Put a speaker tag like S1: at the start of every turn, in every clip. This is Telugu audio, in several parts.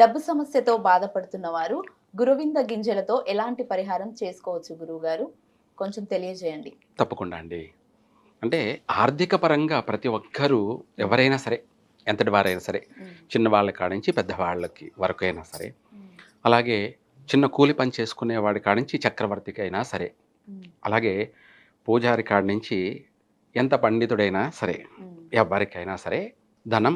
S1: డబ్బు సమస్యతో బాధపడుతున్న వారు గురువింద గింజలతో ఎలాంటి పరిహారం చేసుకోవచ్చు గురువుగారు? కొంచెం తెలియజేయండి.
S2: తప్పకుండా అండి. అంటే ఆర్థిక పరంగా ప్రతి ఒక్కరూ
S1: హ్మ్.
S2: ఎవరైనా సరే, ఎంతటి వారైనా సరే,
S1: హ్మ్.
S2: చిన్నవాళ్ళ కాడ్నించి పెద్దవాళ్ళకి వరకైనా సరే,
S1: హ్మ్.
S2: అలాగే చిన్న కూలి పని చేసుకునేవాడి కాడ్నించి చక్రవర్తికైనా సరే,
S1: హ్మ్.
S2: అలాగే పూజారి కాడ్నించి ఎంత పండితుడైనా సరే,
S1: హ్మ్.
S2: ఎవ్వరికైనా సరే ధనం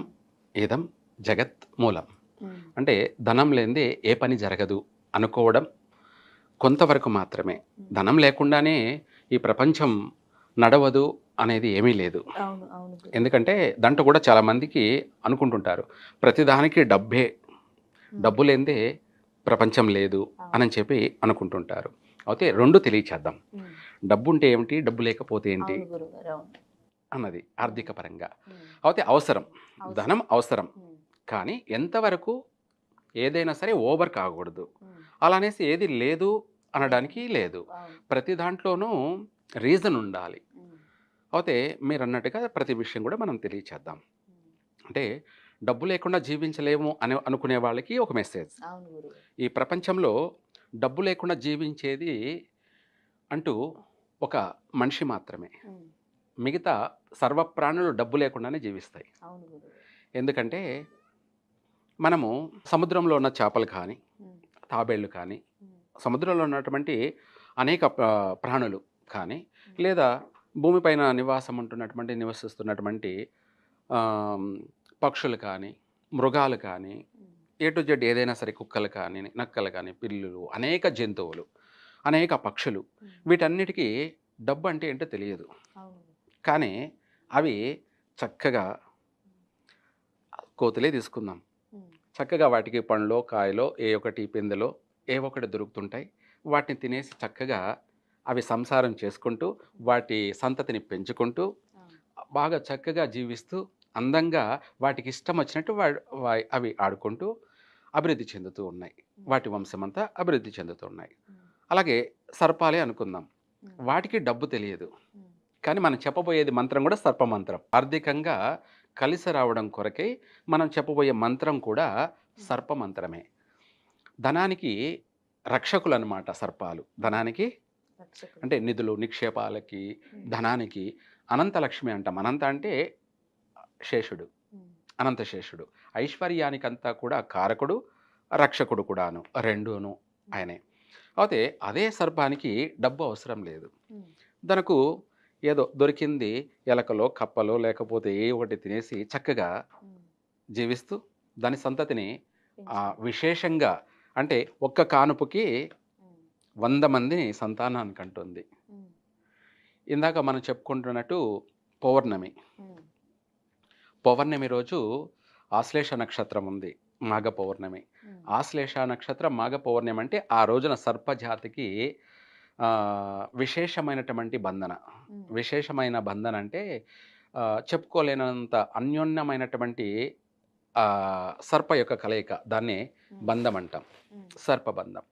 S2: ఇదం జగత్ మూలం.
S1: హ్మ్.
S2: అంటే ధనం లేనిదే ఏ పని జరగదు అనుకోవడం కొంతవరకు మాత్రమే.
S1: హ్మ్.
S2: ధనం లేకుండానే ఈ ప్రపంచం నడవదు అనేది ఏమీ లేదు.
S1: అవును. అవును గురువు.
S2: ఎందుకంటే దాంట్లో కూడా చాలామందికి అనుకుంటుంటారు. ప్రతిదానికి డబ్బే.
S1: హ్మ్.
S2: డబ్బు లేనిదే ప్రపంచం లేదు
S1: అవును.
S2: అని చెప్పి అనుకుంటుంటారు. అయితే 2 తెలియచేద్దాం.
S1: హ్మ్.
S2: డబ్బుంటే ఏమిటి? డబ్బు లేకపోతే ఏంటి?
S1: అవును గురువుగారు. అవును.
S2: అన్నది
S1: హ్మ్.
S2: ఆర్థిక పరంగా.
S1: హ్మ్.
S2: అయితే అవసరం.
S1: అవసరం.
S2: ధనం అవసరం.
S1: హ్మ్.
S2: కానీ ఎంతవరకు ఏదైనా సరే ఓవర్ కాకూడదు.
S1: హ్మ్.
S2: అలా అనేసి ఏది లేదు అనడానికి
S1: లేదని
S2: లేదు.
S1: కాదు. అవును.
S2: ప్రతి దాంట్లోనూ రీజన్ ఉండాలి.
S1: హ్మ్.
S2: అయితే మీరన్నట్టుగా ప్రతి విషయం కూడా మనం తెలియచేద్దాం.
S1: హ్మ్.
S2: అంటే డబ్బు లేకుండా జీవించలేము అని అనుకునే వాళ్ళకి ఒక మెసేజ్.
S1: అవును గురువు.
S2: ఈ ప్రపంచంలో డబ్బు లేకుండా జీవించేది అంటూ ఒక మనిషి మాత్రమే.
S1: హ్మ్.
S2: మిగతా సర్వ ప్రాణులు డబ్బు లేకుండానే జీవిస్తాయి.
S1: అవును గురువు.
S2: ఎందుకంటే మనము సముద్రంలో ఉన్న చేపలు కానీ,
S1: హ్మ్.
S2: తాబేళ్లు కానీ,
S1: హ్మ్.
S2: సముద్రంలో ఉన్నటువంటి అనేక ప్రాణులు కానీ,
S1: హ్మ్.
S2: లేదా భూమిపైన నివసిస్తున్నటువంటి ఆహ్, పక్షులు కానీ, మృగాలు కానీ,
S1: హ్మ్.
S2: ఏ టు జెడ్ ఏదైనా సరే కుక్కలు కానీ, నక్కలు కానీ, పిల్లులు, అనేక జంతువులు, అనేక పక్షులు
S1: హ్మ్.
S2: వీటన్నిటికీ డబ్బు అంటే ఏంటో తెలియదు.
S1: అవును.
S2: కానీ అవి చక్కగా కోతులే తీసుకుందాం.
S1: హ్మ్.
S2: చక్కగా వాటికి పండ్లో, కాయలో ఏ ఒకటి పిందెలో ఏవో ఒకటి దొరుకుతుంటాయి. వాటిని తినేసి చక్కగా అవి సంసారం చేసుకుంటూ,
S1: హ్మ్.
S2: వాటి సంతతిని పెంచుకుంటూ,
S1: అవును.
S2: బాగా చక్కగా జీవిస్తూ, అందంగా వాటికిష్టమొచ్చినట్టు అవి ఆడుకుంటూ అభివృద్ధి చెందుతూ ఉన్నాయి.
S1: హ్మ్.
S2: వాటి వంశమంతా అభివృద్ధి చెందుతూ ఉన్నాయి.
S1: హ్మ్.
S2: అలాగే సర్పాలే అనుకుందాం.
S1: హ్మ్.
S2: వాటికి డబ్బు తెలియదు.
S1: హ్మ్.
S2: కానీ మనం చెప్పబోయేది మంత్రం గూడా సర్పమంత్రం. ఆర్థికంగా కలిసి రావడం కొరకై మనం చెప్పబోయే మంత్రం కూడా
S1: హ్మ్.
S2: సర్పమంత్రమే. ధనానికి రక్షకులనమాట సర్పాలు.
S1: హ్మ్.
S2: ధనానికి
S1: రక్షకులు.
S2: అంటే నిధులు, నిక్షేపాలకి,
S1: హ్మ్.
S2: ధనానికి అనంత లక్ష్మి అంటాం. అనంత అంటే శేషుడు.
S1: హ్మ్.
S2: అనంత శేషుడు. ఐశ్వర్యానికంతా కూడా కారకుడు, రక్షకుడు కూడాను. రెండూను
S1: హ్మ్.
S2: ఆయనే. అయితే అదే సర్పానికి డబ్బు అవసరం లేదు.
S1: హ్మ్.
S2: తనకు ఏదో దొరికింది ఎలకలో, కప్పలో లేకపోతే ఏ ఒకటి తినేసి చక్కగా
S1: హ్మ్.
S2: జీవిస్తూ దాని సంతతిని
S1: పెంచుకుంటారు.
S2: విశేషంగా అంటే ఒక్క కానుపుకి
S1: హ్మ్.
S2: 100 మందిని సంతానాన్ని కంటుంది.
S1: హ్మ్.
S2: ఇందాక మనం చెప్పుకుంటున్నట్టు పౌర్ణమి.
S1: హ్మ్.
S2: పౌర్ణమి రోజు ఆశ్లేష నక్షత్రం ఉంది. మాఘ పౌర్ణమి.
S1: హ్మ్.
S2: ఆశ్లేష నక్షత్రం, మాఘ పౌర్ణమి అంటే ఆ రోజున సర్పజాతికి విశేషమైనటువంటి బంధన.
S1: హ్మ్.
S2: విశేషమైన బంధన అంటే చెప్పుకోలేనంత అన్యోన్యమైనటువంటి సర్ప యొక్క కలయిక. దాన్నే
S1: హ్మ్.
S2: బంధం అంటాం.
S1: హ్మ్.
S2: సర్పబంధం.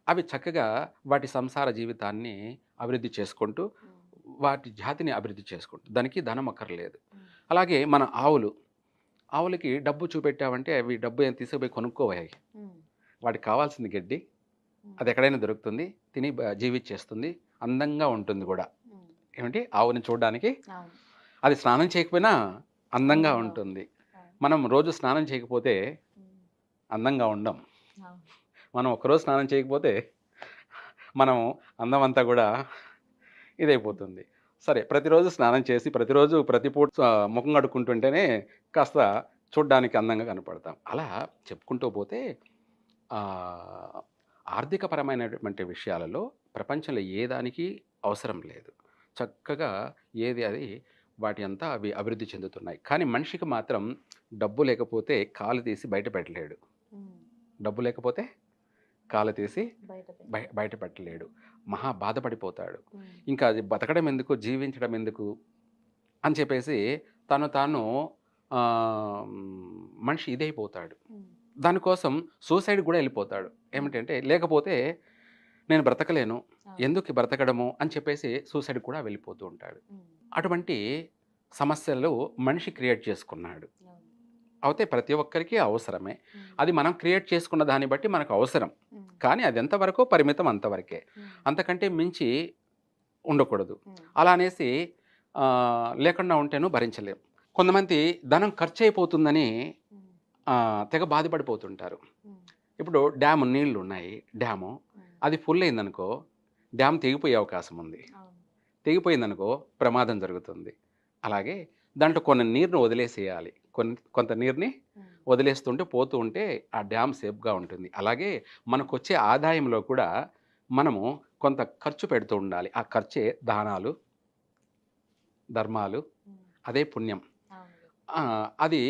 S2: అవి చక్కగా వాటి సంసార జీవితాన్ని అభివృద్ధి చేసుకుంటూ,
S1: హ్మ్.
S2: వాటి జాతిని అభివృద్ధి చేసుకుంటూ దానికి ధనం అక్కర్లేదు.
S1: హ్మ్.
S2: అలాగే మన ఆవులు. ఆవులకి డబ్బు చూపెట్టావంటే అవి డబ్బు ఏం తీసుకుపోయి కొనుక్కోవయి.
S1: హ్మ్.
S2: వాటికి కావాల్సింది గడ్డి.
S1: హ్మ్.
S2: అది ఎక్కడైనా దొరుకుతుంది. తిని జీవిచ్చేస్తుంది. అందంగా ఉంటుంది గూడా.
S1: హ్మ్.
S2: ఏమిటి ఆవుని చూడ్డానికి
S1: అవును.
S2: అది స్నానం చేయకపోయినా అందంగా
S1: అందంగా ఉంటుంది.
S2: ఉంటుంది.
S1: అవును.
S2: మనం రోజు స్నానం చేయకపోతే
S1: హ్మ్.
S2: అందంగా ఉండం.
S1: అవును.
S2: మనం ఒక్కరోజు స్నానం చేయకపోతే మనం అందమంతా గూడా
S1: హ్మ్.
S2: ఇదైపోతుంది. సరే ప్రతిరోజు స్నానం చేసి, ప్రతిరోజు ప్రతి పూట ముఖం కడుక్కుంటుంటేనే కాస్త చూడ్డానికి అందంగా కనపడతాం. అలా చెప్పుకుంటూ పోతే ఆహ్, ఆర్థికపరమైనటువంటి విషయాలలో ప్రపంచంలో ఏ దానికి అవసరం లేదు. చక్కగా ఏది అది వాటి అంతా అవి అభివృద్ధి చెందుతున్నాయి. కానీ మనిషికి మాత్రం డబ్బు లేకపోతే కాలు తీసి బయట పెట్టలేడు.
S1: హ్మ్.
S2: డబ్బు లేకపోతే కాలు తీసి
S1: బయట పెట్టలేం.
S2: బయట పెట్టలేడు. మహా బాధపడిపోతాడు.
S1: హ్మ్.
S2: ఇంకా అది బతకడం ఎందుకు? జీవించడం ఎందుకు? అని చెప్పేసి తను తాను మనిషి ఇదైపోతాడు.
S1: హ్మ్.
S2: దానికోసం సూసైడ్‌కి గూడా ఎళ్ళిపోతాడు.
S1: హ్మ్.
S2: ఏమిటంటే లేకపోతే నేను బ్రతకలేను.
S1: అవును.
S2: ఎందుకు బ్రతకడము అని చెప్పేసి సూసైడ్‌కి కూడా వెళ్ళిపోతూ ఉంటాడు.
S1: హ్మ్.
S2: అటువంటి సమస్యలు మనిషి క్రియేట్ చేసుకున్నాడు.
S1: అవును.
S2: అయితే ప్రతి ఒక్కరికి అవసరమే. అది మనం క్రియేట్ చేసుకున్న దాన్ని బట్టి మనకు అవసరం. కానీ అది ఎంతవరకో పరిమితం అంతవరకే. అంతకంటే మించి ఉండకూడదు. అలా అనేసి లేకుండా ఉంటేను భరించలేం. కొంతమంది ధనం ఖర్చయిపోతుందని తెగ బాధపడిపోతుంటారు. ఇప్పుడు డ్యామ్ నీళ్లున్నాయి. డ్యాము. అది ఫుల్ అయిందనుకో, డ్యామ్ తెగిపోయే అవకాశం ఉంది. తెగిపోయిందనుకో ప్రమాదం జరుగుతుంది. అలాగే దాంట్లో కొన్ని నీరుని వదిలేసేయాలి. కొంత నీరుని వదిలేస్తుంటే పోతూ ఉంటే ఆ డ్యామ్ సేఫ్‌గా ఉంటుంది. అలాగే మనకొచ్చే ఆదాయంలో కూడా మనము కొంత ఖర్చు పెడుతూ ఉండాలి. ఆ ఖర్చే దానాలు, ధర్మాలు, అదే పుణ్యం. ఆ! అది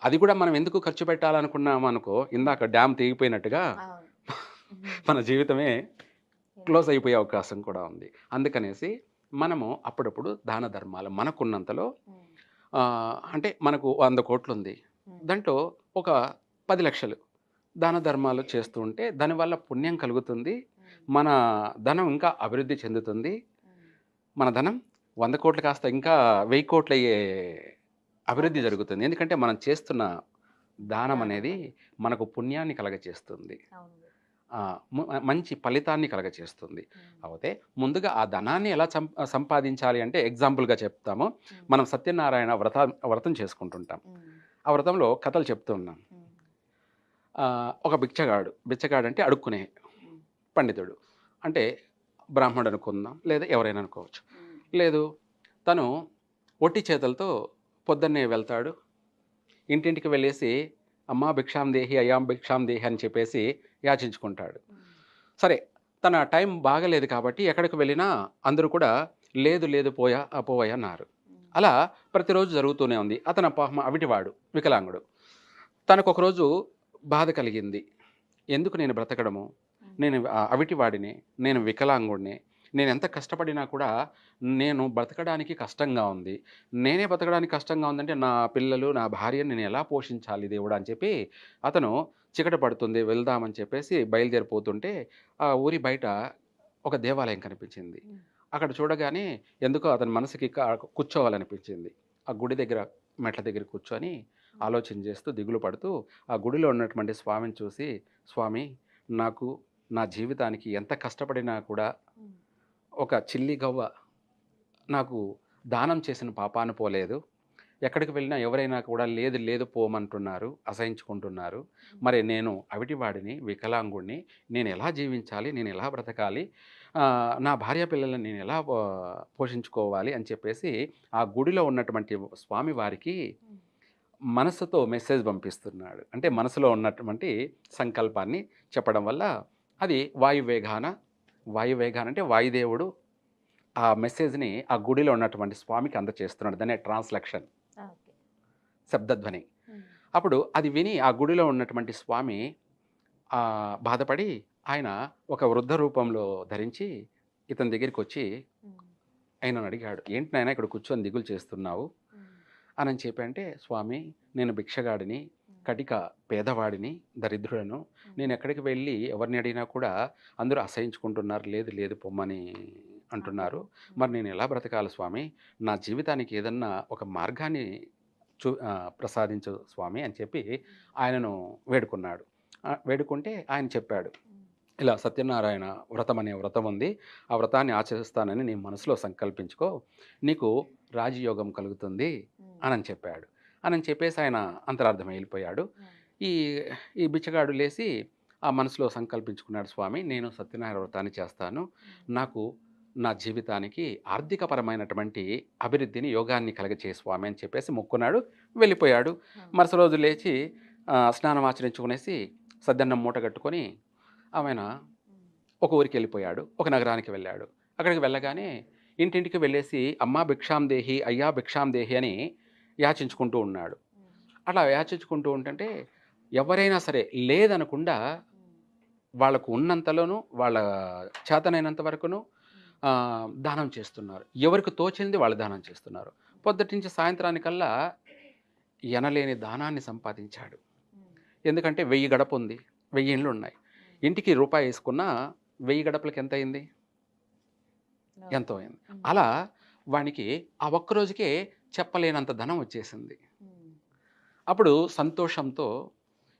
S2: అది కూడా మనం ఎందుకు ఖర్చు పెట్టాలనుకున్నామనుకో, ఇందాక డ్యామ్ తెగిపోయినట్టుగా మన జీవితమే క్లోజ్ అయిపోయే అవకాశం కూడా ఉంది. అందుకనేసి మనము అప్పుడప్పుడు దాన ధర్మాలు మనకున్నంతలో అంటే మనకు 100,00,00,000 ఉంది. దాంట్లో ఒక 10,00,000 దాన ధర్మాలు చేస్తూ ఉంటే దానివల్ల పుణ్యం కలుగుతుంది. మన ధనం ఇంకా అభివృద్ధి చెందుతుంది. మన ధనం 100,00,00,000 కాస్త ఇంకా 1000,00,00,000 అయ్యే అభివృద్ధి జరుగుతుంది. ఎందుకంటే మనం చేస్తున్న దానం అనేది మనకు పుణ్యాన్ని కలగచేస్తుంది. మంచి ఫలితాన్ని కలగచేస్తుంది. అయితే ముందుగా ఆ ధనాన్ని ఎలా సంపాదించాలి అంటే ఎగ్జాంపుల్‌గా చెప్తాము. మనం సత్యనారాయణ వ్రతం చేసుకుంటుంటాం. ఆ వ్రతంలో కథలు చెప్తూ ఉన్నాం. ఒక బిచ్చగాడు అంటే అడుక్కునే పండితుడు. అంటే బ్రాహ్మణుడు అనుకుందాం, లేదా ఎవరైనా అనుకోవచ్చు. లేదు తను ఒట్టి చేతులతో పొద్దున్నే వెళ్తాడు. ఇంటింటికి వెళ్ళేసి అమ్మా భిక్షాం దేహి, అయ్యాం భిక్షాం దేహి అని చెప్పేసి యాచించుకుంటాడు. సరే తన టైం బాగలేదు కాబట్టి ఎక్కడికి వెళ్ళినా అందరూ కూడా లేదు పోవయ్యా అన్నారు. అలా ప్రతిరోజు జరుగుతూనే ఉంది. అతను పాపం అవిటివాడు, వికలాంగుడు. తనకు ఒకరోజు బాధ కలిగింది. ఎందుకు నేను బ్రతకడము? నేను అవిటివాడిని, నేను వికలాంగుడిని. నేను ఎంత కష్టపడినా కూడా నేను బ్రతకడానికి కష్టంగా ఉంది. నేనే బ్రతకడానికి కష్టంగా ఉందంటే నా పిల్లలు, నా భార్యని నేను ఎలా పోషించాలి దేవుడా అని చెప్పి అతను చీకటి పడుతుంది వెళ్దామని చెప్పేసి బయలుదేరిపోతుంటే ఆ ఊరి బయట ఒక దేవాలయం కనిపించింది. అక్కడ చూడగానే ఎందుకో అతని మనసుకి కూర్చోవాలనిపించింది. ఆ గుడి దగ్గర మెట్ల దగ్గర కూర్చొని ఆలోచన చేస్తూ దిగులు పడుతూ ఆ గుడిలో ఉన్నటువంటి స్వామిని చూసి, స్వామి నాకు నా జీవితానికి ఎంత కష్టపడినా కూడా ఒక చిల్లి గవ్వ నాకు దానం చేసిన పాపాన పోలేదు. ఎక్కడికి వెళ్ళినా ఎవరైనా కూడా లేదు పోమంటున్నారు, అసహించుకుంటున్నారు. మరి నేను అవిటివాడిని, వికలాంగుడిని. నేను ఎలా జీవించాలి? నేను ఎలా బ్రతకాలి? నా భార్య పిల్లలని నేను ఎలా పోషించుకోవాలి అని చెప్పేసి ఆ గుడిలో ఉన్నటువంటి స్వామివారికి మనసుతో మెసేజ్ పంపిస్తున్నాడు. అంటే మనసులో ఉన్నటువంటి సంకల్పాన్ని చెప్పడం వల్ల అది వాయువేగాన అంటే వాయుదేవుడు ఆ మెసేజ్‌ని ఆ గుడిలో ఉన్నటువంటి స్వామికి అందచేస్తున్నాడు. దాన్నే ట్రాన్స్‌లేషన్. శబ్దధ్వని. అప్పుడు అది విని ఆ గుడిలో ఉన్నటువంటి స్వామి బాధపడి ఆయన ఒక వృద్ధ రూపంలో ధరించి ఇతని దగ్గరికొచ్చి ఆయనను అడిగాడు. "ఏంటి నాయనా ఇక్కడ కూర్చొని దిగులు చేస్తున్నావు?" అని చెప్పి అంటే, "స్వామి నేను భిక్షగాడిని, కటిక పేదవాడిని, దరిద్రుడను. నేను ఎక్కడికి వెళ్ళి ఎవరిని అడిగినా కూడా అందరూ అసహించుకుంటున్నారు. లేదు పొమ్మని అంటున్నారు. మరి నేను ఎలా బ్రతకాలి స్వామి? నా జీవితానికి ఏదన్నా ఒక మార్గాన్ని ప్రసాదించు స్వామి" అని చెప్పి ఆయనను వేడుకున్నాడు. వేడుకుంటే ఆయన చెప్పాడు, ఇలా సత్యనారాయణ వ్రతం అనే వ్రతం ఉంది. ఆ వ్రతాన్ని ఆచరిస్తానని నీ మనసులో సంకల్పించుకో. నీకు రాజయోగం కలుగుతుంది అని చెప్పాడు. అని చెప్పేసి ఆయన అంతరార్థం వెళ్ళిపోయాడు. ఈ ఈ బిచ్చగాడు లేచి ఆ మనసులో సంకల్పించుకున్నాడు, స్వామి నేను సత్యనారాయణ వ్రతాన్ని చేస్తాను. నాకు నా జీవితానికి ఆర్థికపరమైనటువంటి అభివృద్ధిని, యోగాన్ని కలగచేయి స్వామి అని చెప్పేసి మొక్కున్నాడు. వెళ్ళిపోయాడు. మరుసటి రోజు లేచి స్నానం ఆచరించుకునేసి సద్దన్నం మూట కట్టుకొని ఆయన ఒక ఊరికి వెళ్ళిపోయాడు. ఒక నగరానికి వెళ్ళాడు. అక్కడికి వెళ్ళగానే ఇంటింటికి వెళ్ళేసి అమ్మా భిక్షాం దేహి, అయ్యా భిక్షాం దేహి అని యాచించుకుంటూ ఉన్నాడు. అట్లా యాచించుకుంటూ ఉంటుంటే ఎవరైనా సరే లేదనకుండా వాళ్ళకు ఉన్నంతలోనూ వాళ్ళ చేతనైనంత వరకును దానం చేస్తున్నారు. ఎవరికి తోచింది వాళ్ళు దానం చేస్తున్నారు. పొద్దుటి నుంచి సాయంత్రానికల్లా ఎనలేని దానాన్ని సంపాదించాడు. ఎందుకంటే 1000 గడప ఉంది, 1000 ఇండ్లు ఉన్నాయి. ఇంటికి రూపాయి వేసుకున్నా 1000 గడపలకి ఎంత అయింది? ఎంతో అయింది. అలా వానికి ఆ ఒక్క రోజుకే చెప్పలేనంత ధనం వచ్చేసింది. అప్పుడు సంతోషంతో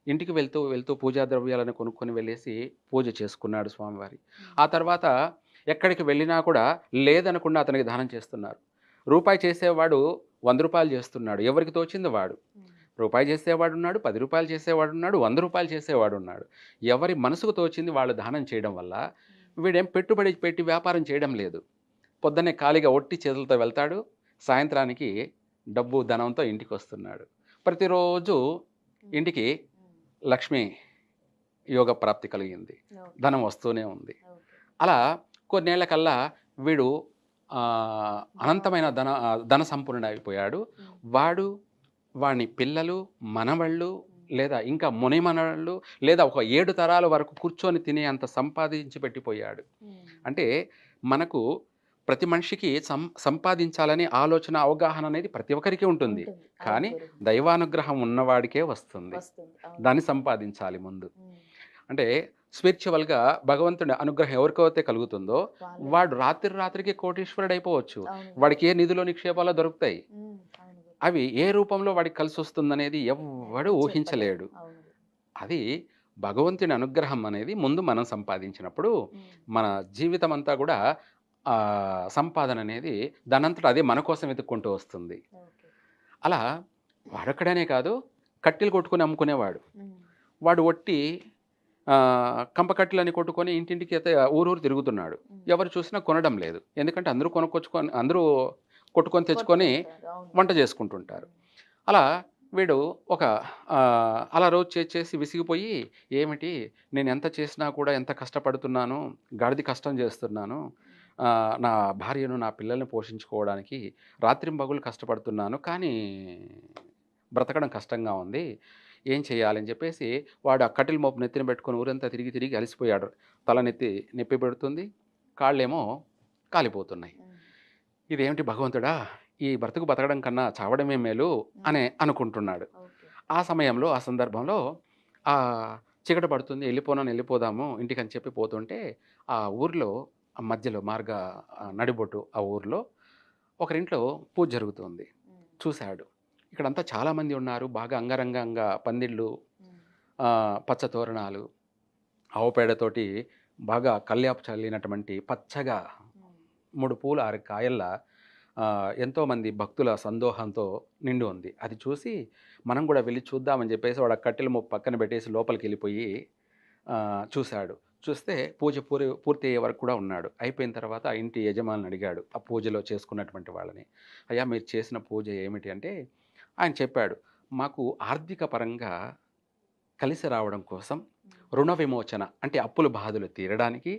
S2: ఇంటికి వెళ్తూ, వెళ్తూ పూజా ద్రవ్యాలను కొనుక్కొని వెళ్ళేసి పూజ చేసుకున్నాడు స్వామివారి. ఆ తర్వాత ఎక్కడికి వెళ్ళినా కూడా లేదనకుండా అతనికి దానం చేస్తున్నారు. రూపాయి చేసేవాడు రూ. 100 చేస్తున్నాడు. ఎవరికి తోచింది వాడు. రూపాయి చేసేవాడున్నాడు, రూ. 10 చేసేవాడున్నాడు, రూ. 100 చేసేవాడున్నాడు. ఎవరి మనసుకు తోచింది వాళ్ళు దానం చేయడం వల్ల వీడేం పెట్టుబడి పెట్టి వ్యాపారం చేయడం లేదు. పొద్దున్నే ఖాళీగా ఒట్టి చేతులతో వెళ్తాడు. సాయంత్రానికి డబ్బు, ధనంతో ఇంటికొస్తున్నాడు. ప్రతిరోజు ఇంటికి లక్ష్మి యోగ ప్రాప్తి కలిగింది. ధనం వస్తూనే ఉంది. అలా కొన్నేళ్లకల్లా వీడు అనంతమైన ధన సంపన్నుడైపోయాడు. వాడు, వాని పిల్లలు, మనవళ్ళు లేదా ఇంకా మునిమనవళ్ళు లేదా ఒక 7 తరాల వరకు కూర్చొని తినే అంత సంపాదించి పెట్టిపోయాడు. అంటే మనకు ప్రతి మనిషికి సంపాదించాలని ఆలోచన, అవగాహన అనేది ప్రతి ఒక్కరికి ఉంటుంది. కానీ దైవానుగ్రహం ఉన్నవాడికే వస్తుంది. దాన్ని సంపాదించాలి ముందు. అంటే స్పిరిచువల్‌గా భగవంతుడి అనుగ్రహం ఎవరికైతే కలుగుతుందో వాడు రాత్రికి కోటీశ్వరుడు అయిపోవచ్చు. వాడికి ఏ నిధులు, నిక్షేపాలు దొరుకుతాయి. అవి ఏ రూపంలో వాడికి కలిసొస్తుందనేది ఎవ్వడు ఊహించలేడు. అది భగవంతుని అనుగ్రహం అనేది ముందు మనం సంపాదించినప్పుడు మన జీవితం అంతా కూడా సంపాదన అనేది దానంతట అదే మన కోసం వెతుక్కుంటూ వస్తుంది. అలా వాడొక్కడనే కాదు, కట్టెలు కొట్టుకొని అమ్ముకునేవాడు. వాడు ఒట్టి కంపకట్టెలని కొట్టుకొని ఇంటింటికి అయితే ఊరూరు తిరుగుతున్నాడు. ఎవరు చూసినా కొనడం లేదు. ఎందుకంటే అందరూ అందరూ కొట్టుకొని తెచ్చుకొని వంట చేసుకుంటుంటారు. అలా వీడు ఒక అలా రోజు చేసి విసిగిపోయి, ఏమిటి నేను ఎంత చేసినా కూడా ఎంత కష్టపడుతున్నాను, గాడిద కష్టం చేస్తున్నాను, నా భార్యను, నా పిల్లల్ని పోషించుకోవడానికి రాత్రింబగళ్ళు కష్టపడుతున్నాను, కానీ బ్రతకడం కష్టంగా ఉంది, ఏం చేయాలని చెప్పేసి వాడు ఆ కట్టెల మోపు నెత్తిన పెట్టుకొని ఊరంతా తిరిగి అలసిపోయాడు. తల నొప్పి పెడుతుంది, కాళ్ళేమో కాలిపోతున్నాయి. ఇదేమిటి భగవంతుడా, ఈ బతకడం కన్నా చావడమే మేలు అని అనుకుంటున్నాడు. ఆ సమయంలో, ఆ సందర్భంలో చీకటి పడుతుంది, వెళ్ళిపోదాము ఇంటికి అని చెప్పి పోతుంటే ఆ ఊర్లో మధ్యలో నడిబొట్టు ఆ ఊర్లో ఒకరింట్లో పూజ జరుగుతుంది. చూశాడు. ఇక్కడంతా చాలామంది ఉన్నారు. బాగా అంగరంగంగా పందిళ్ళు, పచ్చ తోరణాలు, ఆవు పేడతోటి బాగా కల్యాపు చల్లినటువంటి పచ్చగా 3 పూలు 6 కాయల్లా ఎంతోమంది భక్తుల సందోహంతో నిండి ఉంది. అది చూసి మనం కూడా వెళ్ళి చూద్దామని చెప్పేసి వాడు కట్టెల మోపు పక్కన పెట్టేసి లోపలికి వెళ్ళిపోయి చూశాడు. చూస్తే పూజ పూర్తి అయ్యే వరకు కూడా ఉన్నాడు. అయిపోయిన తర్వాత ఆ ఇంటి యజమానిని అడిగాడు, ఆ పూజలో చేసుకున్నటువంటి వాళ్ళని, అయ్యా మీరు చేసిన పూజ ఏమిటి అంటే ఆయన చెప్పాడు, మాకు ఆర్థిక పరంగా కలిసి రావడం కోసం, రుణ విమోచన అంటే అప్పుల బాధలు తీరడానికి,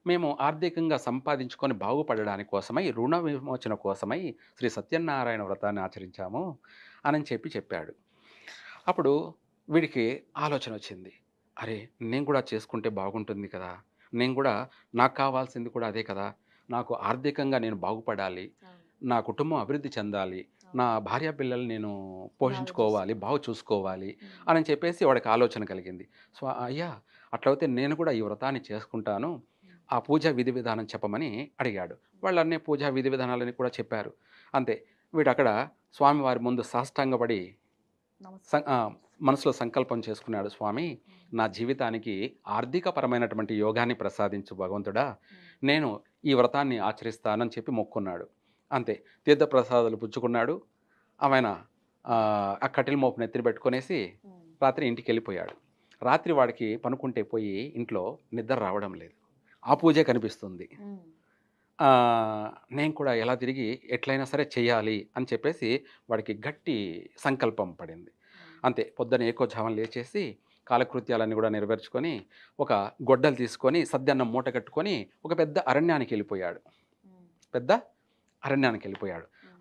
S2: మేము ఆర్థికంగా సంపాదించుకొని బాగుపడడానికి కోసమై, రుణ విమోచన కోసమై శ్రీ సత్యనారాయణ వ్రతాన్ని ఆచరించాము అని చెప్పాడు. అప్పుడు వీడికి ఆలోచన వచ్చింది, అరే నేను కూడా చేసుకుంటే బాగుంటుంది కదా, నాకు కావాల్సింది కూడా అదే కదా, నాకు ఆర్థికంగా నేను బాగుపడాలి, నా కుటుంబం అభివృద్ధి చెందాలి, నా భార్య పిల్లలు నేను పోషించుకోవాలి, బాగు చూసుకోవాలి అని చెప్పేసి వాడికి ఆలోచన కలిగింది. సో అయ్యా అట్లయితే నేను కూడా ఈ వ్రతాన్ని చేసుకుంటాను, ఆ పూజా విధి విధానం చెప్పమని అడిగాడు. వాళ్ళన్నీ పూజా విధి విధానాలని కూడా చెప్పారు. అంతే, వీడు అక్కడ స్వామివారి ముందు సాష్టాంగపడి మనసులో సంకల్పం చేసుకున్నాడు, స్వామి నా జీవితానికి ఆర్థికపరమైనటువంటి యోగాన్ని ప్రసాదించు భగవంతుడా, నేను ఈ వ్రతాన్ని ఆచరిస్తానని చెప్పి మొక్కున్నాడు. అంతే, తీర్థప్రసాదాలు పుచ్చుకున్నాడు. ఆయన ఆ కట్టెల మోపు నెత్తిన పెట్టుకునేసి రాత్రి ఇంటికి వెళ్ళిపోయాడు. రాత్రి వాడికి పనుకుంటే పోయి ఇంట్లో నిద్ర రావడం లేదు. ఆ పూజే కనిపిస్తుంది. నేను కూడా ఎలా తిరిగి ఎట్లయినా సరే చేయాలి అని చెప్పేసి వాడికి గట్టి సంకల్పం పడింది. అంతే, పొద్దున ఏకోజావం లేచేసి కాలకృత్యాలన్నీ కూడా నెరవేర్చుకొని ఒక గొడ్డలు తీసుకొని సద్దన్నం మూట కట్టుకొని ఒక పెద్ద అరణ్యానికి వెళ్ళిపోయాడు.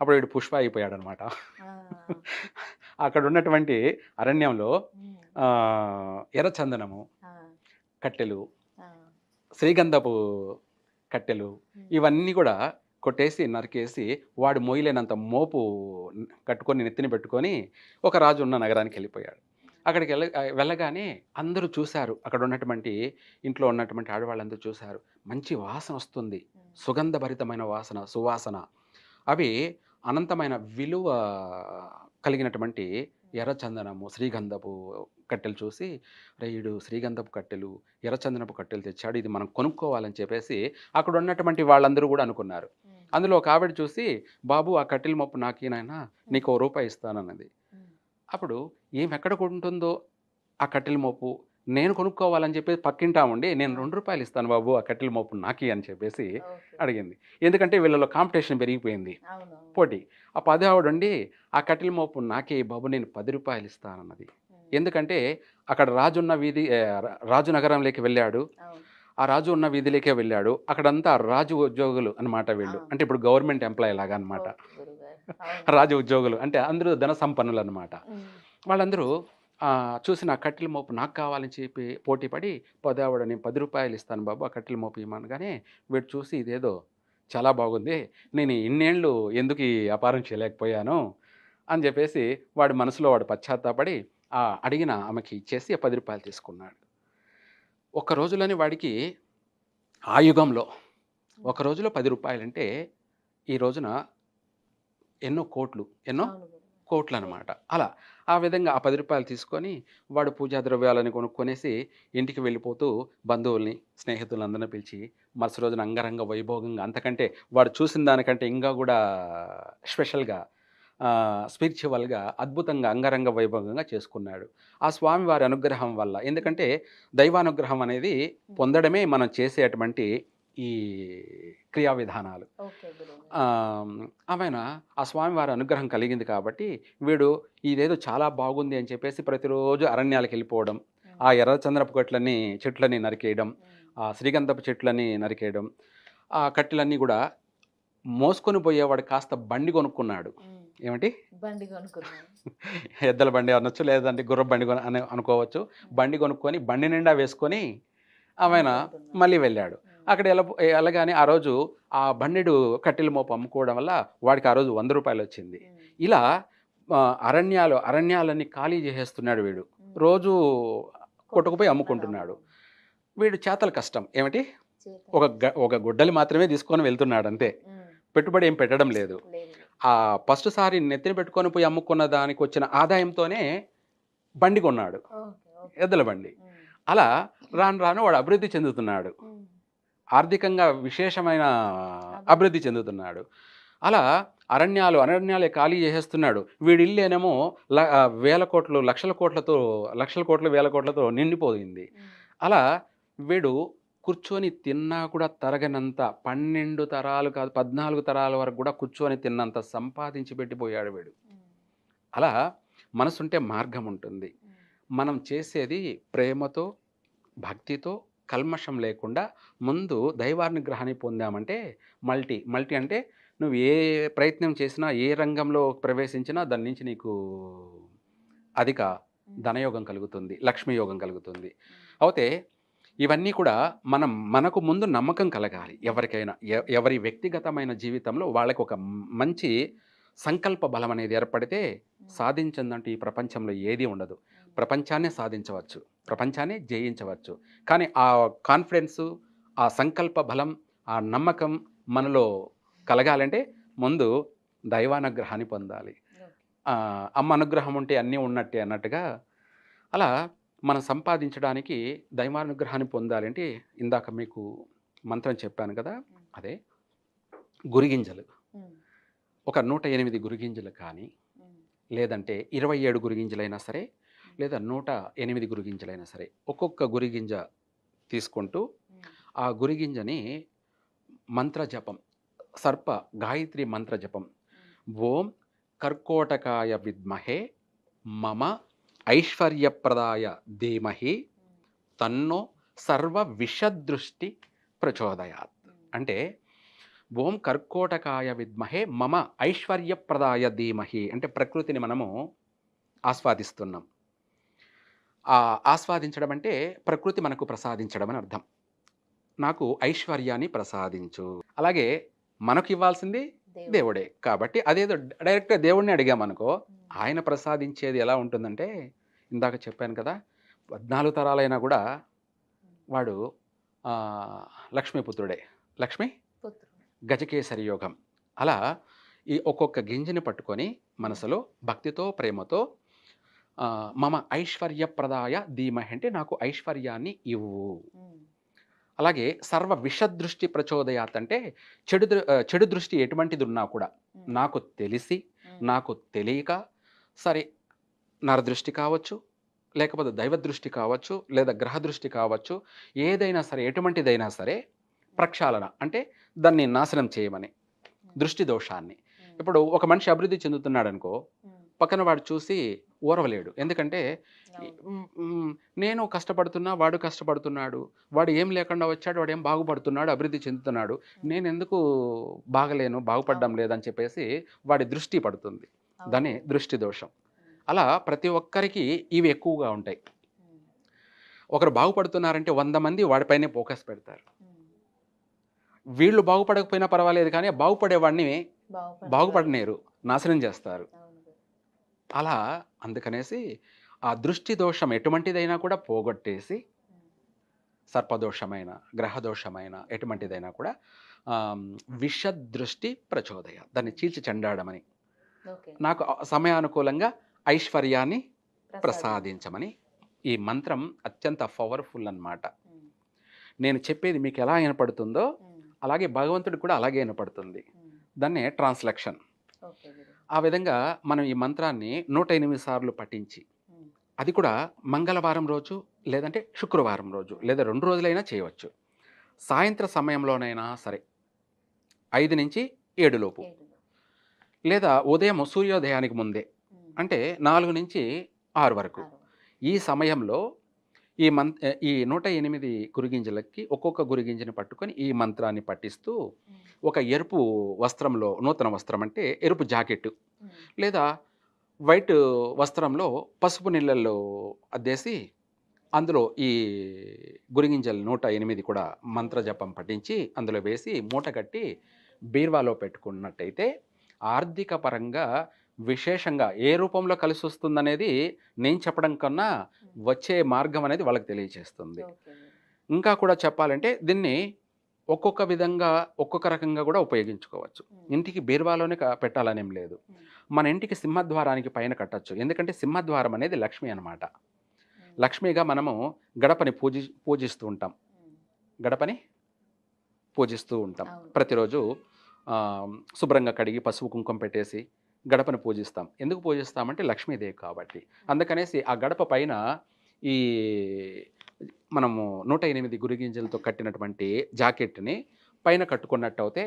S2: అప్పుడు వీడు పుష్ప అయిపోయాడు అనమాట. అక్కడ ఉన్నటువంటి అరణ్యంలో ఎర్రచందనము కట్టెలు, శ్రీగంధపు కట్టెలు ఇవన్నీ కూడా కొట్టేసి నరికేసి వాడు మోయలేనంత మోపు కట్టుకొని నెత్తిని పెట్టుకొని ఒక రాజు ఉన్న నగరానికి వెళ్ళిపోయాడు. అక్కడికి వెళ్ళగానే అందరూ చూశారు, అక్కడ ఉన్నటువంటి ఇంట్లో ఉన్నటువంటి ఆడవాళ్ళందరూ చూశారు, మంచి వాసన వస్తుంది, సుగంధభరితమైన సువాసన. అవి అనంతమైన విలువ కలిగినటువంటి ఎర్రచందనము, శ్రీగంధపు కట్టెలు చూసి, "అరే! ఈడు శ్రీగంధపు కట్టెలు, ఎర్రచందనపు కట్టెలు తెచ్చాడు. ఇది మనం కొనుక్కోవాలని" చెప్పేసి అక్కడ ఉన్నటువంటి వాళ్ళందరూ గూడా అనుకున్నారు.
S1: ఉమ్,
S2: అందులో ఒక ఆవిడ చూసి, "బాబు ఆ కట్టెల మొప్పు నాకీ నాయనా, నీకు ఓ రూపాయి ఇస్తానన్నది."
S1: ఉమ్,
S2: అప్పుడు ఈమెక్కడ కొంటుందో ఆ కట్టెల మోపు, నేను కొనుక్కోవాలని చెప్పేసి పక్కింటాముండి, "నేను
S1: ఆ,
S2: రూ. 2 ఇస్తాను బాబు ఆ కట్టెల మోపు నాకీ" అని చెప్పేసి
S1: ఓకే.
S2: అడిగింది. ఎందుకంటే వీళ్ళలో కాంపిటీషన్ పెరిగిపోయింది.
S1: అవును.
S2: పోటీ. ఆ పదావిడండి, "ఆ కట్టెల మోపు నాకే బాబు, నేను రూ. 10 ఇస్తానన్నది."
S1: ఉమ్,
S2: ఎందుకంటే అక్కడ రాజున్న వీధి రాజు నగరంలోకి వెళ్ళాడు.
S1: అవును.
S2: ఆ రాజు ఉన్న వీధిలోకే వెళ్ళాడు. అక్కడంతా రాజు ఉద్యోగులు అన్నమాట
S1: ఆ,
S2: వీళ్ళు. అంటే ఇప్పుడు గవర్నమెంట్ ఎంప్లాయీ లాగా అన్నమాట.
S1: ఓకే గురుగారు. అవును.
S2: రాజు ఉద్యోగులు అంటే అందరూ ధన సంపన్నులన్నమాట.
S1: ఉమ్,
S2: వాళ్ళందరూ చూసి నా కట్టెల మోపు నాకు కావాలని చెప్పి పోటీ పడి, "పదావిడ నేను రూ. 10 ఇస్తాను బాబు ఆ కట్టెల మోపు ఇమ్మనగానే" వీడు చూసి ఇదేదో చాలా బాగుంది. నేను ఇన్నేళ్ళు ఎందుకు ఈ వ్యాపారం చేయలేకపోయాను అని చెప్పేసి వాడి మనసులో వాడు పశ్చాత్తాపడి అడిగిన ఆమెకి ఇచ్చేసి ఆ రూ. 10 తీసుకున్నాడు. ఒక్క రోజులోనే వాడికి ఆ యుగంలో
S1: ఉమ్,
S2: ఒక రోజులో రూ. 10 అంటే ఈ రోజున ఎన్నో కోట్లు, ఎన్నో
S1: అవును గురుగారు.
S2: కోట్లనమాట. అలా ఆ విధంగా ఆ రూ. 10 తీసుకొని వాడు పూజా ద్రవ్యాలని కొనుక్కొనేసి ఇంటికి వెళ్ళిపోతూ బంధువుల్ని, స్నేహితులందరిని పిలిచి మరుసటి రోజున అంగరంగ వైభోగంగా అంతకంటే వాడు చూసిన దానికంటే ఇంకా గూడా స్పెషల్‌గా స్పిరిచ్యువల్‌గా అద్భుతంగా అంగరంగ వైభోగంగా చేసుకున్నాడు. ఆ స్వామివారి అనుగ్రహం వల్ల.
S1: ఉమ్,
S2: ఎందుకంటే దైవానుగ్రహం అనేది
S1: ఉమ్,
S2: పొందడమే మనం చేసేటువంటి ఈ క్రియా విధానాలు.
S1: ఓకే గురుగారు.
S2: ఆహ్, ఆమెన ఆ స్వామివారి అనుగ్రహం కలిగింది కాబట్టి, వీడు ఇదేదో చాలా బాగుంది అని చెప్పేసి ప్రతిరోజు అరణ్యాలకెళ్ళిపోవడం,
S1: ఉమ్,
S2: ఆ ఎర్రచందనపు చెట్లని నరికేయడం,
S1: ఉమ్,
S2: ఆ శ్రీగంధపు చెట్లని నరికేయడం, ఆ కట్టెలన్నీ గూడా మోసుకొని పోయేవాడు కాస్త బండి కొనుక్కున్నాడు.
S1: ఉమ్,
S2: ఏమిటి?
S1: బండి కొనుక్కున్నాను.
S2: ఎద్దుల బండి అనొచ్చు, లేదంటే గుర్రపు బండి అనుకోవచ్చు.
S1: ఉమ్,
S2: బండి కొనుక్కొని, బండి నిండా వేసుకొని ఆమెన
S1: అమ్ముకుంటున్నాను.
S2: మళ్ళీ వెళ్ళాడు.
S1: ఉమ్,
S2: అక్కడ ఎళ్ళగానే ఆ రోజు ఆ బండెడు కట్టెల మోపు అమ్ముకోవడం వల్ల వాడికి ఆ రోజు రూ. 100 వచ్చింది.
S1: ఉమ్,
S2: ఇలా అరణ్యాలన్నీ ఖాళీ చేసేస్తున్నాడు వీడు.
S1: ఉమ్,
S2: రోజూ కొట్టుకుపోయి
S1: కొనుక్కుంటున్నాడు,
S2: అమ్ముకుంటున్నాడు.
S1: అమ్ముకుంటున్నాడు.
S2: వీడు చేతల కష్టం. ఏమిటి?
S1: చేతన కష్టం.
S2: ఒక గొడ్డలి మాత్రమే తీసుకొని వెళ్తున్నాడంతే.
S1: ఉమ్,
S2: పెట్టుబడి ఏం పెట్టడం లేదు.
S1: లేదు.
S2: ఫస్ట్ సారి నెత్తిన పెట్టుకొని పోయి అమ్ముకున్న దానికొచ్చిన ఆదాయంతోనే బండి కొన్నాడు.
S1: ఓకే. ఓకే.
S2: ఎద్దుల బండి.
S1: ఉమ్,
S2: అలా రాను రాను వాడు అభివృద్ధి చెందుతున్నాడు.
S1: ఉమ్,
S2: ఆర్థికంగా విశేషమైన
S1: అభివృద్ధి
S2: అభివృద్ధి చెందుతున్నాడు. అలా అరణ్యాలే ఖాళీ చేసేస్తున్నాడు. వీడి ఇల్లేనేమో వేల కోట్లు, లక్షల కోట్లు, వేల కోట్లతో నిండిపోయింది.
S1: ఉమ్,
S2: అలా వీడు కూర్చొని తిన్నా కూడా తరగనంత 12 తరాలు కాదు 14 తరాల వరకు కూడా కూర్చొని తిన్నంత సంపాదించి పెట్టిపోయాడు వీడు.
S1: ఉమ్,
S2: అలా మనసుంటే మార్గం ఉంటుంది.
S1: ఉమ్,
S2: మనం చేసేది ప్రేమతో, భక్తితో, కల్మషం లేకుండా ముందు దైవానుగ్రహాన్ని పొందామంటే మల్టీ అంటే నువ్వు ఏ ప్రయత్నం చేసినా, ఏ రంగంలో ప్రవేశించినా దాని నుంచి నీకు అధిక
S1: ఉమ్,
S2: ధనయోగం కలుగుతుంది. లక్ష్మీ యోగం కలుగుతుంది.
S1: ఉమ్,
S2: అయితే ఇవన్నీ కూడా మనకు ముందు నమ్మకం కలగాలి ఎవరికైనా. ఎవరి వ్యక్తిగతమైన జీవితంలో వాళ్ళకి ఒక మంచి సంకల్ప బలం అనేది ఏర్పడితే
S1: ఉమ్,
S2: సాధించిందంటూ ఈ ప్రపంచంలో ఏదీ ఉండదు.
S1: ఉమ్,
S2: ప్రపంచాన్నే సాధించవచ్చు. ప్రపంచాన్ని జయించవచ్చు. కానీ ఆ కాన్ఫిడెన్సు, ఆ సంకల్ప బలం, ఆ నమ్మకం మనలో కలగాలంటే ముందు దైవానుగ్రహాన్ని పొందాలి.
S1: ఓకే.
S2: అమ్మ అనుగ్రహం ఉంటే అన్నీ ఉన్నట్టే అన్నట్టుగా అలా మనం సంపాదించడానికి దైవానుగ్రహాన్ని పొందాలంటే ఇందాక మీకు మంత్రం చెప్పాను కదా!
S1: ఉమ్,
S2: అదే గురిగింజలు.
S1: ఉమ్,
S2: ఒక 108 గురిగింజలు కానీ,
S1: ఉమ్,
S2: లేదంటే 27 గురిగింజలైనా సరే,
S1: ఉమ్,
S2: లేదా 108 గురిగింజలైనా సరే, ఒక్కొక్క గురిగింజ తీసుకుంటూ
S1: ఉమ్,
S2: ఆ గురిగింజని మంత్రజపం, గాయత్రి మంత్రజపం. ఓం కర్కోటకాయ విద్మహే మమ ఐశ్వర్యప్రదాయ ధీమహి
S1: ఉమ్,
S2: తన్నో సర్వ విషదృష్టి ప్రచోదయాత్.
S1: ఉమ్,
S2: అంటే ఓం కర్కోటకాయ విద్మహే మమ ఐశ్వర్యప్రదాయ ధీమహి అంటే ప్రకృతిని మనము ఆస్వాదిస్తున్నాం. ఆస్వాదించడం అంటే ప్రకృతి మనకు ప్రసాదించడం అని అర్థం. నాకు ఐశ్వర్యాన్ని ప్రసాదించు. అలాగే మనకు ఇవ్వాల్సింది
S1: దేవుడు.
S2: దేవుడే. కాబట్టి అదేదో డైరెక్ట్‌గా దేవుడిని అడిగామనుకో,
S1: ఉమ్,
S2: ఆయన ప్రసాదించేది ఎలా ఉంటుందంటే, ఇందాక చెప్పాను కదా! 14 తరాలైనా గూడా
S1: ఉమ్,
S2: వాడు ఆహ్, లక్ష్మీపుత్రుడే. లక్ష్మి
S1: పుత్రుడు.
S2: గజకేసరి యోగం. అలా ఈ ఒక్కొక్క గింజని పట్టుకొని
S1: ఉమ్,
S2: మనసులో భక్తితో, ప్రేమతో మమ ఐశ్వర్యప్రదాయ ధీమహి అంటే నాకు ఐశ్వర్యాన్ని ఇవ్వు.
S1: ఉమ్,
S2: అలాగే సర్వ విషదృష్టి ప్రచోదయాత్ అంటే చెడు దృష్టి ఎటువంటిది ఉన్నా కూడా
S1: ఉమ్,
S2: నాకు తెలిసి,
S1: ఉమ్,
S2: నాకు తెలియక, సరే నరదృష్టి కావచ్చు, లేకపోతే దైవ దృష్టి కావచ్చు, లేదా గ్రహ దృష్టి కావచ్చు, ఏదైనా సరే ఎటువంటిదైనా సరే ప్రక్షాళన అంటే దాన్ని నాశనం చేయమని, దృష్టి దోషాన్ని.
S1: ఉమ్,
S2: ఇప్పుడు ఒక మనిషి అభివృద్ధి చెందుతున్నాడనుకో,
S1: ఉమ్,
S2: పక్కన వాడు చూసి ఓర్వలేడు. ఎందుకంటే
S1: అవును.
S2: హ్మ్, హ్మ్, నేను కష్టపడుతున్నా, వాడు కష్టపడుతున్నాడు. వాడు ఏం లేకుండా వచ్చాడు, వాడేం బాగుపడుతున్నాడు, అభివృద్ధి చెందుతున్నాడు.
S1: ఉమ్,
S2: నేనెందుకు బాగలేను, బాగుపడడం
S1: అవును.
S2: లేదని చెప్పేసి వాడి దృష్టి పడుతుంది.
S1: అవును
S2: దాన్ని
S1: గురువు.
S2: దృష్టి దోషం.
S1: ఉమ్,
S2: అలా ప్రతి ఒక్కరికి ఇవి ఎక్కువగా ఉంటాయి.
S1: ఉమ్,
S2: ఒకరు బాగుపడుతున్నారంటే 100 మంది వాడిపైనే ఫోకస్ పెడతారు.
S1: ఉమ్,
S2: వీళ్ళు బాగుపడకపోయినా పర్వాలేదు కానీ, బాగుపడేవాడిని
S1: బాగుపడనివ్వరు.
S2: బాగుపడనీయరు. నాశనం చేస్తారు.
S1: అవును గురువు.
S2: అలా అందుకనేసి ఆ దృష్టి దోషం ఎటువంటిదైనా కూడా పోగొట్టేసి,
S1: ఉమ్,
S2: సర్పదోషమైన, గ్రహదోషమైన
S1: ఉమ్,
S2: ఎటువంటిదైనా కూడా ఆహ్, విషదృష్టి ప్రచోదయ దాన్ని
S1: ఉమ్,
S2: చీల్చి చెండాడమని,
S1: ఓకే.
S2: నాకు సమయానుకూలంగా ఐశ్వర్యాన్ని
S1: ప్రసాదించు.
S2: ప్రసాదించమని. ఈ మంత్రం అత్యంత పవర్‌ఫుల్ అన్నమాట.
S1: ఉమ్,
S2: నేను చెప్పేది మీకు ఎలా వినపడుతుందో,
S1: ఉమ్,
S2: అలాగే భగవంతుడికి కూడా అలాగే వినపడుతుంది.
S1: ఉమ్,
S2: దాన్నే ట్రాన్స్‌లేషన్.
S1: ఓకే గురువు.
S2: ఆ విధంగా మనం ఈ మంత్రాన్ని 108 సార్లు పఠించి,
S1: ఉమ్,
S2: అది కూడా మంగళవారం రోజు, లేదంటే శుక్రవారం రోజు,
S1: ఉమ్,
S2: లేదా 2 రోజులైనా చేయవచ్చు. సాయంత్ర సమయంలోనైనా సరే 5-7 లోపు,
S1: ఏడుగురు.
S2: లేదా ఉదయం సూర్యోదయానికి ముందే
S1: ఉమ్,
S2: అంటే 4-6 వరకు.
S1: 6.
S2: ఈ సమయంలో ఈ 108 గురుగింజలకి ఒక్కొక్క గురుగింజని పట్టుకొని ఈ మంత్రాన్ని పఠిస్తూ,
S1: ఉమ్,
S2: ఒక ఎరుపు వస్త్రంలో, నూతన వస్త్రం అంటే ఎరుపు జాకెట్టు,
S1: ఉమ్,
S2: లేదా వైట్ వస్త్రంలో పసుపు నీళ్ళల్లో అద్దేసి, అందులో ఈ గురిగింజలు 108 కూడా మంత్ర జపం పఠించి అందులో వేసి మూట కట్టి బీరువాలో పెట్టుకున్నట్టయితే, ఆర్థిక పరంగా విశేషంగా ఏ రూపంలో కలిసొస్తుందనేది నేను చెప్పడం కన్నా
S1: ఉమ్,
S2: వచ్చే మార్గం అనేది వాళ్ళకి తెలియచేస్తుంది.
S1: ఓకే గురువు.
S2: ఇంకా కూడా చెప్పాలంటే దీన్ని ఒక్కొక్క విధంగా, ఒక్కొక్క రకంగా కూడా ఉపయోగించుకోవచ్చు.
S1: ఉమ్,
S2: ఇంటికి బీరువాలోనే పెట్టాలనేం లేదు.
S1: ఉమ్,
S2: మన ఇంటికి సింహద్వారానికి పైన కట్టొచ్చు. ఎందుకంటే సింహద్వారం అనేది లక్ష్మి అనమాట.
S1: ఉమ్,
S2: లక్ష్మిగా మనము గడపని పూజిస్తూ ఉంటాం.
S1: ఉమ్,
S2: గడపని పూజిస్తూ ఉంటాం.
S1: అవును.
S2: ప్రతిరోజు శుభ్రంగా కడిగి పసుపు, కుంకుమ పెట్టేసి గడపని పూజిస్తాం. ఎందుకు పూజిస్తామంటే లక్ష్మీదేవి కాబట్టి.
S1: ఉమ్,
S2: అందుకనేసి ఆ గడప పైన ఈ మనము 108 గురిగింజలతో కట్టినటువంటి జాకెట్‌ని పైన కట్టుకున్నట్టయితే,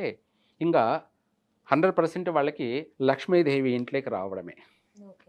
S2: ఇంగా 100% వాళ్ళకి లక్ష్మీదేవి ఇంట్లోకి రావడమే.
S1: ఓకే.